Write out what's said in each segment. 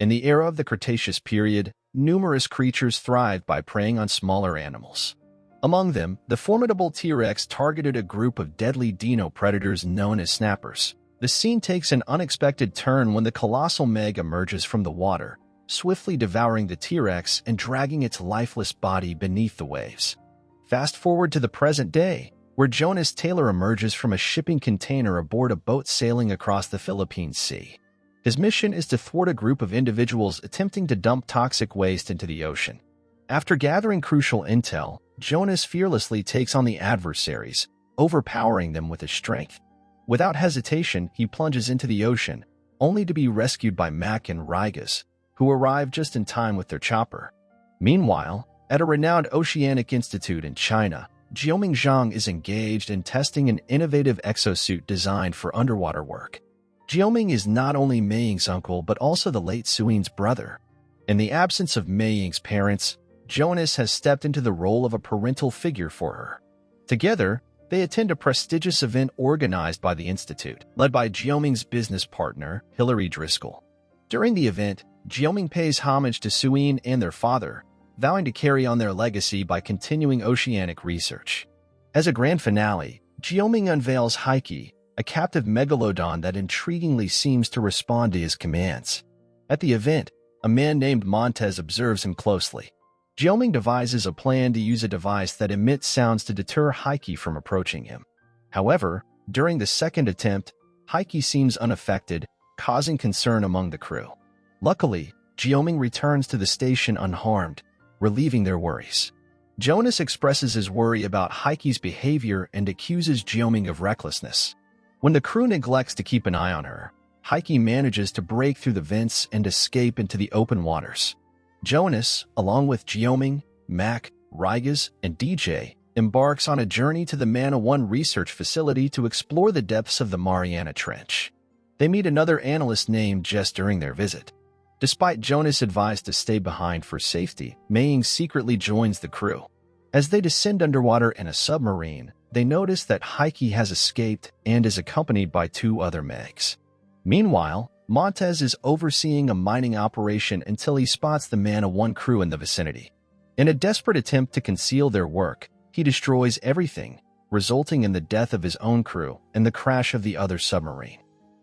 In the era of the Cretaceous period, numerous creatures thrived by preying on smaller animals. Among them, the formidable T-Rex targeted a group of deadly dino predators known as snappers. The scene takes an unexpected turn when the colossal Meg emerges from the water, swiftly devouring the T-Rex and dragging its lifeless body beneath the waves. Fast forward to the present day, where Jonas Taylor emerges from a shipping container aboard a boat sailing across the Philippine Sea. His mission is to thwart a group of individuals attempting to dump toxic waste into the ocean. After gathering crucial intel, Jonas fearlessly takes on the adversaries, overpowering them with his strength. Without hesitation, he plunges into the ocean, only to be rescued by Mac and Rigas, who arrive just in time with their chopper. Meanwhile, at a renowned oceanic institute in China, Jioming Zhang is engaged in testing an innovative exosuit designed for underwater work. Jioming is not only Mei Ying's uncle but also the late Suin's brother. In the absence of Mei Ying's parents, Jonas has stepped into the role of a parental figure for her. Together, they attend a prestigious event organized by the institute, led by Jioming's business partner, Hilary Driscoll. During the event, Jioming pays homage to Suin and their father, vowing to carry on their legacy by continuing oceanic research. As a grand finale, Jioming unveils Haiqi, a captive megalodon that intriguingly seems to respond to his commands. At the event, a man named Montez observes him closely. Jioming devises a plan to use a device that emits sounds to deter Haiqi from approaching him. However, during the second attempt, Haiqi seems unaffected, causing concern among the crew. Luckily, Jioming returns to the station unharmed, relieving their worries. Jonas expresses his worry about Haiqi's behavior and accuses Jioming of recklessness. When the crew neglects to keep an eye on her, Haiqi manages to break through the vents and escape into the open waters. Jonas, along with Jioming, Mac, Rigas, and DJ, embarks on a journey to the Mana 1 research facility to explore the depths of the Mariana Trench. They meet another analyst named Jess during their visit. Despite Jonas' advice to stay behind for safety, Mei Ying secretly joins the crew. As they descend underwater in a submarine, they notice that Haiqi has escaped and is accompanied by 2 other Megs. Meanwhile, Montez is overseeing a mining operation until he spots the Mana 1 crew in the vicinity. In a desperate attempt to conceal their work, he destroys everything, resulting in the death of his own crew and the crash of the other submarine.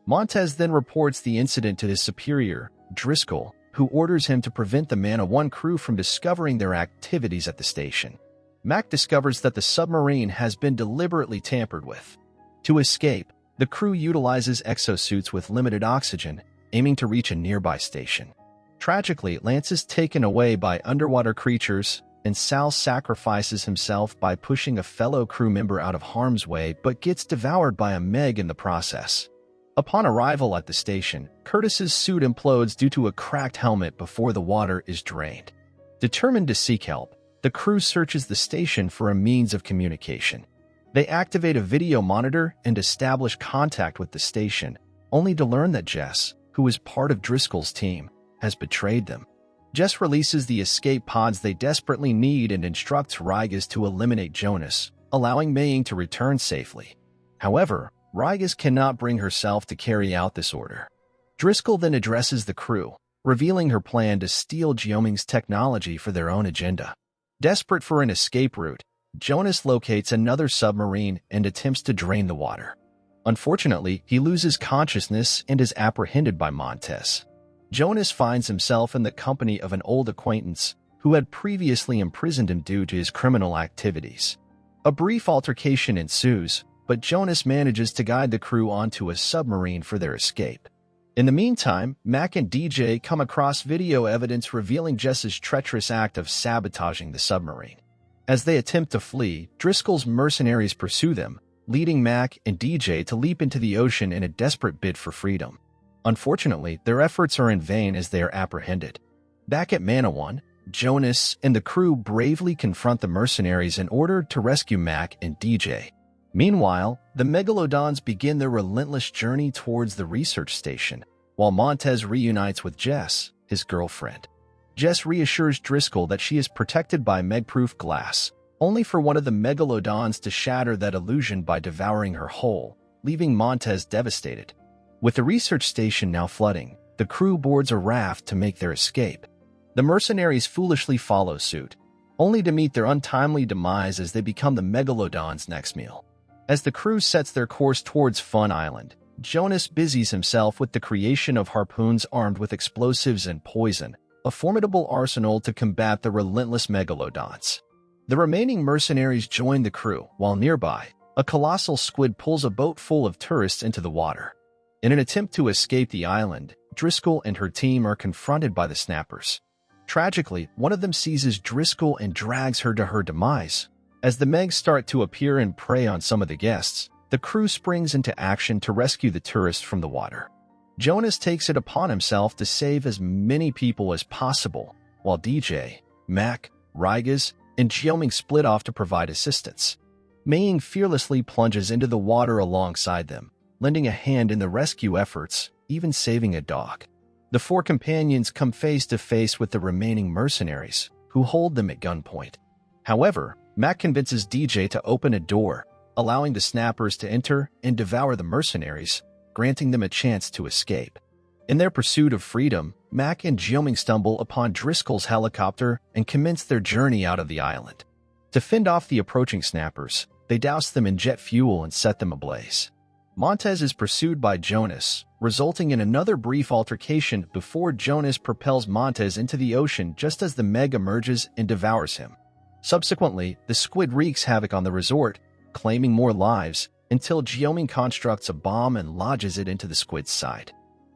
Montez then reports the incident to his superior, Driscoll, who orders him to prevent the Mana 1 crew from discovering their activities at the station. Mac discovers that the submarine has been deliberately tampered with. To escape, the crew utilizes exosuits with limited oxygen, aiming to reach a nearby station. Tragically, Lance is taken away by underwater creatures, and Sal sacrifices himself by pushing a fellow crew member out of harm's way but gets devoured by a Meg in the process. Upon arrival at the station, Curtis's suit implodes due to a cracked helmet before the water is drained. Determined to seek help, the crew searches the station for a means of communication. They activate a video monitor and establish contact with the station, only to learn that Jess, who is part of Driscoll's team, has betrayed them. Jess releases the escape pods they desperately need and instructs Rigas to eliminate Jonas, allowing Mei Ying to return safely. However, Rigas cannot bring herself to carry out this order. Driscoll then addresses the crew, revealing her plan to steal Jioming's technology for their own agenda. Desperate for an escape route, Jonas locates another submarine and attempts to drain the water. Unfortunately, he loses consciousness and is apprehended by Montez. Jonas finds himself in the company of an old acquaintance who had previously imprisoned him due to his criminal activities. A brief altercation ensues, but Jonas manages to guide the crew onto a submarine for their escape. In the meantime, Mac and DJ come across video evidence revealing Jess's treacherous act of sabotaging the submarine. As they attempt to flee, Driscoll's mercenaries pursue them, leading Mac and DJ to leap into the ocean in a desperate bid for freedom. Unfortunately, their efforts are in vain as they are apprehended. Back at Mana 1, Jonas and the crew bravely confront the mercenaries in order to rescue Mac and DJ. Meanwhile, the Megalodons begin their relentless journey towards the research station, while Montez reunites with Jess, his girlfriend. Jess reassures Driscoll that she is protected by Meg-proof glass, only for one of the Megalodons to shatter that illusion by devouring her whole, leaving Montez devastated. With the research station now flooding, the crew boards a raft to make their escape. The mercenaries foolishly follow suit, only to meet their untimely demise as they become the Megalodons' next meal. As the crew sets their course towards Fun Island, Jonas busies himself with the creation of harpoons armed with explosives and poison, a formidable arsenal to combat the relentless Megalodons. The remaining mercenaries join the crew, while nearby, a colossal squid pulls a boat full of tourists into the water. In an attempt to escape the island, Driscoll and her team are confronted by the snappers. Tragically, one of them seizes Driscoll and drags her to her demise. As the Megs start to appear and prey on some of the guests, the crew springs into action to rescue the tourists from the water. Jonas takes it upon himself to save as many people as possible, while DJ, Mac, Rygas, and Jioming split off to provide assistance. Mei fearlessly plunges into the water alongside them, lending a hand in the rescue efforts, even saving a dog. The four companions come face to face with the remaining mercenaries, who hold them at gunpoint. However, Mac convinces DJ to open a door, allowing the snappers to enter and devour the mercenaries, granting them a chance to escape. In their pursuit of freedom, Mac and Jioming stumble upon Driscoll's helicopter and commence their journey out of the island. To fend off the approaching snappers, they douse them in jet fuel and set them ablaze. Montez is pursued by Jonas, resulting in another brief altercation before Jonas propels Montez into the ocean just as the Meg emerges and devours him. Subsequently, the squid wreaks havoc on the resort, claiming more lives, until Jioming constructs a bomb and lodges it into the squid's side.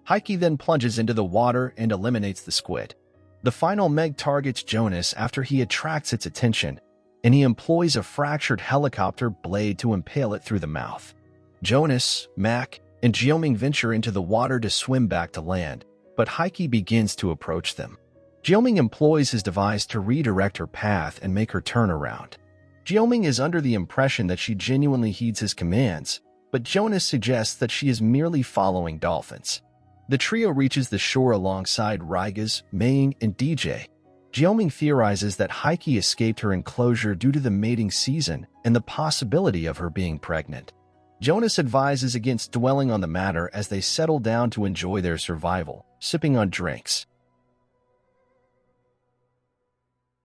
Haiqi then plunges into the water and eliminates the squid. The final Meg targets Jonas after he attracts its attention, and he employs a fractured helicopter blade to impale it through the mouth. Jonas, Mac, and Jioming venture into the water to swim back to land, but Haiqi begins to approach them. Jioming employs his device to redirect her path and make her turn around. Jioming is under the impression that she genuinely heeds his commands, but Jonas suggests that she is merely following dolphins. The trio reaches the shore alongside Rygas, Mei, and DJ. Jioming theorizes that Haiqi escaped her enclosure due to the mating season and the possibility of her being pregnant. Jonas advises against dwelling on the matter as they settle down to enjoy their survival, sipping on drinks.